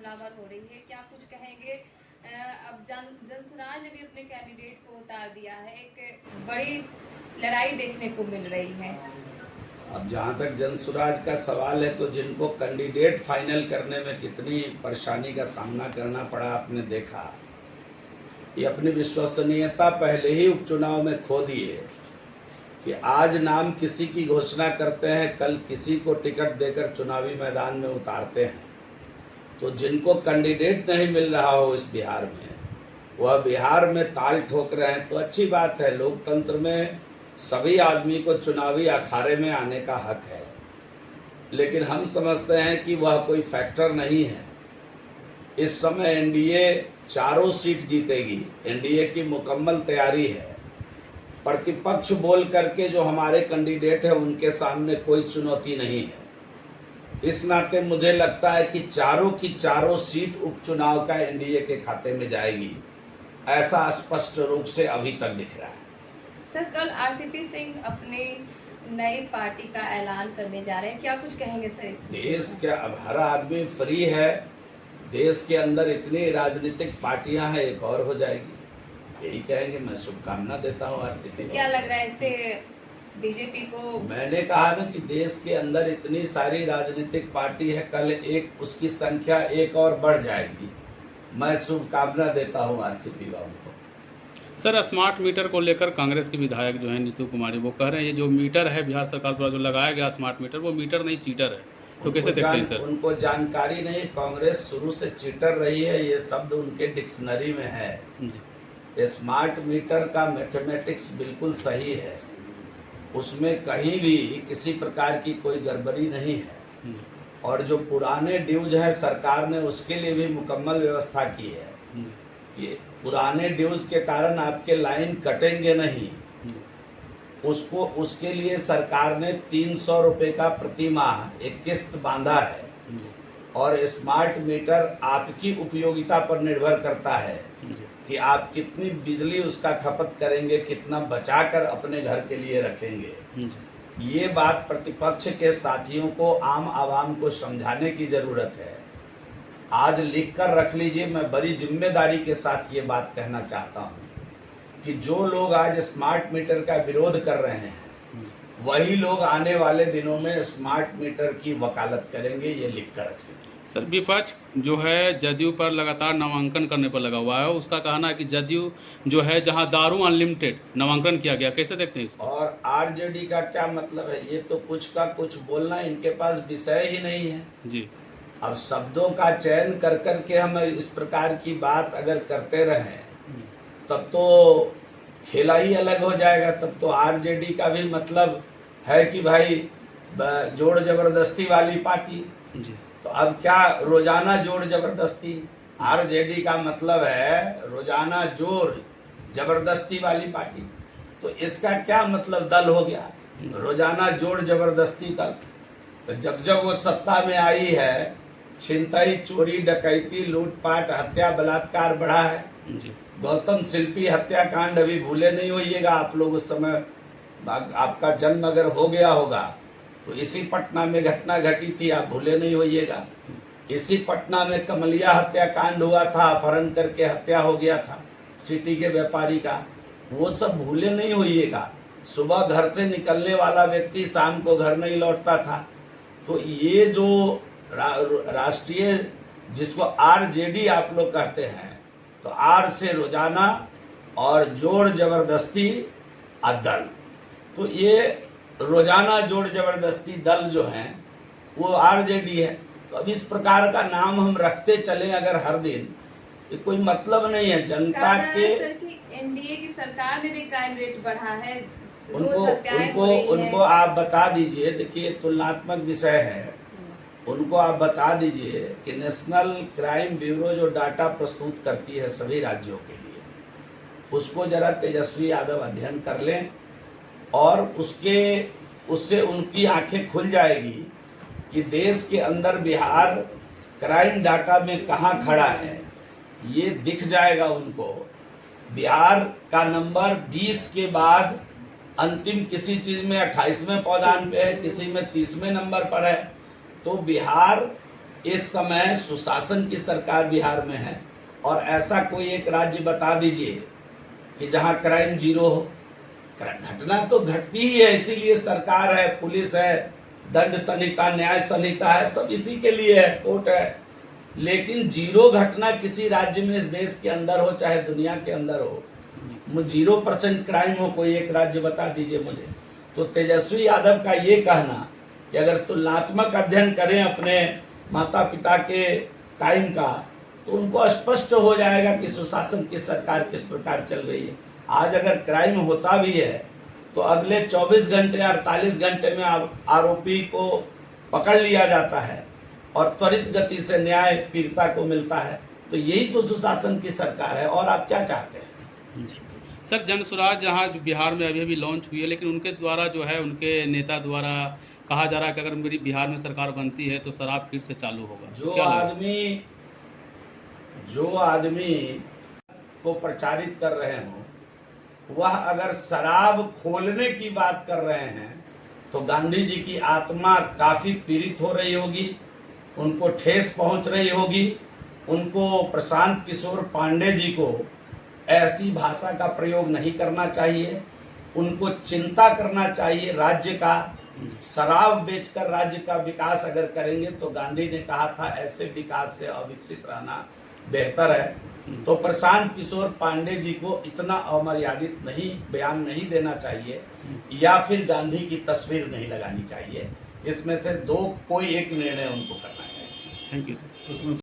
हमलावर हो रही है, क्या कुछ कहेंगे? अब जनसुराज ने भी अपने कैंडिडेट को उतार दिया है, एक बड़ी लड़ाई देखने को मिल रही है। अब जहाँ तक जनसुराज का सवाल है, तो जिनको कैंडिडेट फाइनल करने में कितनी परेशानी का सामना करना पड़ा आपने देखा। ये अपनी विश्वसनीयता पहले ही उपचुनाव में खो दिए कि आज नाम किसी की घोषणा करते हैं, कल किसी को टिकट देकर चुनावी मैदान में उतारते हैं। तो जिनको कैंडिडेट नहीं मिल रहा हो इस बिहार में, वह बिहार में ताल ठोक रहे हैं, तो अच्छी बात है। लोकतंत्र में सभी आदमी को चुनावी अखाड़े में आने का हक है, लेकिन हम समझते हैं कि वह कोई फैक्टर नहीं है। इस समय एनडीए चारों सीट जीतेगी, एनडीए की मुकम्मल तैयारी है। प्रतिपक्ष बोल करके जो हमारे कैंडिडेट है उनके सामने कोई चुनौती नहीं है। इस नाते मुझे लगता है कि चारों की चारों सीट उपचुनाव का एनडीए के खाते में जाएगी, ऐसा स्पष्ट रूप से अभी तक दिख रहा है। सर, कल आरसीपी सिंह अपनी नई पार्टी का ऐलान करने जा रहे हैं, क्या कुछ कहेंगे सर इसमें? देश के अब हर आदमी फ्री है, देश के अंदर इतनी राजनीतिक पार्टियां हैं, एक और हो जाएगी, यही कहेंगे। मैं शुभकामना देता हूँ आरसीपी। क्या लग रहा है इससे बीजेपी को? मैंने कहा ना कि देश के अंदर इतनी सारी राजनीतिक पार्टी है, कल एक उसकी संख्या एक और बढ़ जाएगी। मैं शुभकामना देता हूँ आरसीपी बाबू को। सर, स्मार्ट मीटर को लेकर कांग्रेस के विधायक जो है नीतू कुमारी, वो कह रहे हैं ये जो मीटर है बिहार सरकार द्वारा जो लगाया गया स्मार्ट मीटर, वो मीटर नहीं चीटर है। तो कैसे देखते हैं सर? उनको जानकारी नहीं। कांग्रेस शुरू से चीटर रही है, ये शब्द उनके डिक्शनरी में है जी। स्मार्ट मीटर का मैथमेटिक्स बिल्कुल सही है, उसमें कहीं भी किसी प्रकार की कोई गड़बड़ी नहीं है। और जो पुराने ड्यूज हैं, सरकार ने उसके लिए भी मुकम्मल व्यवस्था की है कि पुराने ड्यूज के कारण आपके लाइन कटेंगे नहीं। उसके लिए सरकार ने 300 रुपये का प्रति माह एक किस्त बांधा है। और स्मार्ट मीटर आपकी उपयोगिता पर निर्भर करता है कि आप कितनी बिजली उसका खपत करेंगे, कितना बचाकर अपने घर के लिए रखेंगे। ये बात प्रतिपक्ष के साथियों को, आम आवाम को समझाने की जरूरत है। आज लिख कर रख लीजिए, मैं बड़ी जिम्मेदारी के साथ ये बात कहना चाहता हूँ कि जो लोग आज स्मार्ट मीटर का विरोध कर रहे हैं, वही लोग आने वाले दिनों में स्मार्ट मीटर की वकालत करेंगे, ये लिख कर रख लीजिए। सर, विपक्ष जो है जदयू पर लगातार नामांकन करने पर लगा हुआ है। उसका कहना है कि जदयू जो है जहां दारू अनलिमिटेड नामांकन किया गया, कैसे देखते हैं इसको? और आरजेडी का क्या मतलब है? ये तो कुछ का कुछ बोलना, इनके पास विषय ही नहीं है जी। अब शब्दों का चयन कर कर के हम इस प्रकार की बात अगर करते रहें, तब तो खेला ही अलग हो जाएगा। तब तो आरजेडी का भी मतलब है कि भाई जोड़ जबरदस्ती वाली पार्टी जी। तो अब क्या रोजाना जोड़ जबरदस्ती? आरजेडी का मतलब है रोजाना जोर जबरदस्ती वाली पार्टी। तो इसका क्या मतलब दल हो गया? रोजाना जोड़ जबरदस्ती दल। तो जब जब वो सत्ता में आई है, छिनतई, चोरी, डकैती, लूटपाट, हत्या, बलात्कार बढ़ा है जी। गौतम शिल्पी हत्याकांड अभी भूले नहीं होइएगा आप लोग। उस समय आपका जन्म अगर हो गया होगा तो इसी पटना में घटना घटी थी, आप भूले नहीं होइएगा। इसी पटना में कमलिया हत्याकांड हुआ था, अपहरण करके हत्या हो गया था सिटी के व्यापारी का, वो सब भूले नहीं होइएगा। सुबह घर से निकलने वाला व्यक्ति शाम को घर नहीं लौटता था। तो ये जो राष्ट्रीय, जिसको आरजेडी आप लोग कहते हैं, तो आर से रोजाना और जोड़ जबरदस्ती दल, तो ये रोजाना जोड़ जबरदस्ती दल जो हैं वो आरजेडी है। तो अब इस प्रकार का नाम हम रखते चले अगर हर दिन, ये कोई मतलब नहीं है। जनता के एनडीए की सरकार ने भी क्राइम रेट बढ़ा है, उनको आप बता दीजिए। देखिए, तुलनात्मक विषय है, उनको आप बता दीजिए कि नेशनल क्राइम ब्यूरो जो डाटा प्रस्तुत करती है सभी राज्यों के लिए, उसको जरा तेजस्वी यादव अध्ययन कर लें और उससे उनकी आंखें खुल जाएगी कि देश के अंदर बिहार क्राइम डाटा में कहाँ खड़ा है, ये दिख जाएगा उनको। बिहार का नंबर 20 के बाद अंतिम किसी चीज में 28वें पौधान पे है, किसी में 30वें नंबर पर है। तो बिहार इस समय सुशासन की सरकार बिहार में है, और ऐसा कोई एक राज्य बता दीजिए कि जहां क्राइम जीरो हो। घटना तो घटती ही है, इसीलिए सरकार है, पुलिस है, दंड संहिता, न्याय संहिता है, सब इसी के लिए है, कोर्ट है। लेकिन जीरो घटना किसी राज्य में इस देश के अंदर हो चाहे दुनिया के अंदर हो, 0% क्राइम हो, कोई एक राज्य बता दीजिए मुझे। तो तेजस्वी यादव का ये कहना कि अगर तुलनात्मक अध्ययन करें अपने माता पिता के टाइम का, तो उनको स्पष्ट हो जाएगा कि सुशासन की सरकार किस प्रकार चल रही है। आज अगर क्राइम होता भी है तो अगले 24 घंटे 48 घंटे में आरोपी को पकड़ लिया जाता है और त्वरित गति से न्याय पीड़िता को मिलता है। तो यही तो सुशासन की सरकार है, और आप क्या चाहते हैं? सर, जन स्वराज जहाँ बिहार में अभी अभी लॉन्च हुई है, लेकिन उनके द्वारा जो है, उनके नेता द्वारा कहा जा रहा है कि अगर मेरी बिहार में सरकार बनती है तो शराब फिर से चालू होगा। जो आदमी को प्रचारित कर रहे हो, वह अगर शराब खोलने की बात कर रहे हैं तो गांधी जी की आत्मा काफी पीड़ित हो रही होगी, उनको ठेस पहुंच रही होगी। उनको प्रशांत किशोर पांडे जी को ऐसी भाषा का प्रयोग नहीं करना चाहिए। उनको चिंता करना चाहिए राज्य का। शराब बेचकर राज्य का विकास अगर करेंगे तो गांधी ने कहा था ऐसे विकास से अविकसित रहना बेहतर है। तो प्रशांत किशोर पांडे जी को इतना अमर्यादित नहीं बयान नहीं देना चाहिए, या फिर गांधी की तस्वीर नहीं लगानी चाहिए। इसमें से कोई एक निर्णय उनको करना चाहिए। Thank you sir.